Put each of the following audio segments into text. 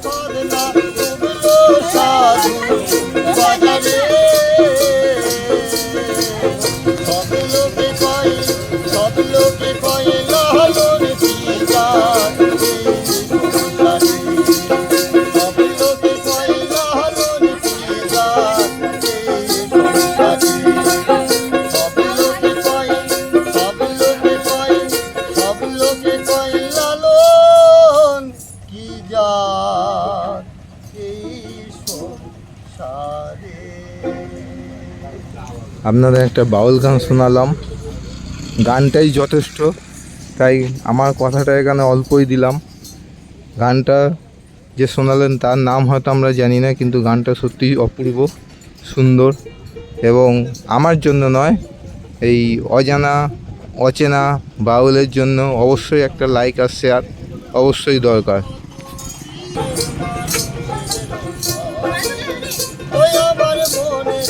করনা ডুবলো সাধু বাজারে সব লোকে কয় লালন চিকার সব লোকে কয় লালন চিকার সব লোকে কয় লালন কি যার এই সংসারে। আপনাদের একটা বাউল গান শোনালাম, গানটাই যথেষ্ট, তাই আমার কথাটা এখানে অল্পই দিলাম। গানটা যে শোনালেন তার নাম হয়তো আমরা জানি না, কিন্তু গানটা সত্যিই অপূর্ব সুন্দর, এবং আমার জন্য নয়, এই অচেনা বাউলের জন্য অবশ্যই একটা লাইক আর শেয়ার অবশ্যই দরকার। ওই আমার মনের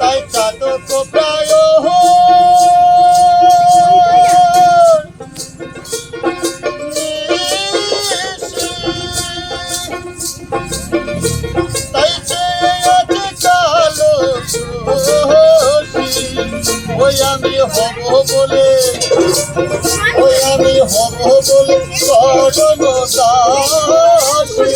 তাই চাতক প্রায় তাই চেয়ে আছে কালো ওই আমি হব বলে চরণ দাসী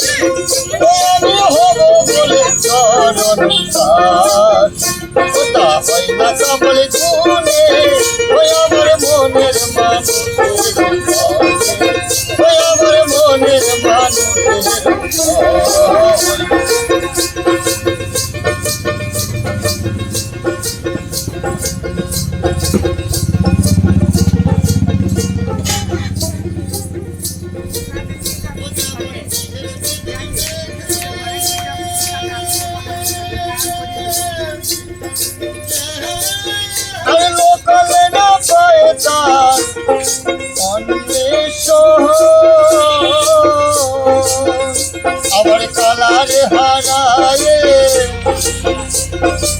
ওই আমি হব বলে চরণ দাসী ওটা হয় না কামল গুণে ওই আমার মনের মানুষের ওই আমার মনের আরে লোকালে না পায় তার অন্বেষণ আবার কালারে হারায়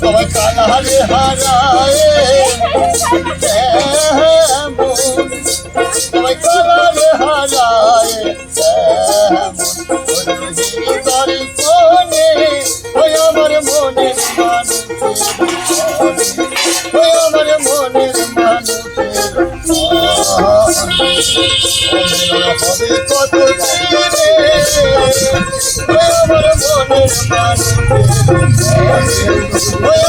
সবাই কালারে হারায় সবাই কালারে হারায় তারি কোনে ওই আমার মনের মানুষের ওই আমার মনের মানুষের হবে কত দিনে ওই আমার মনের মানুষের ওই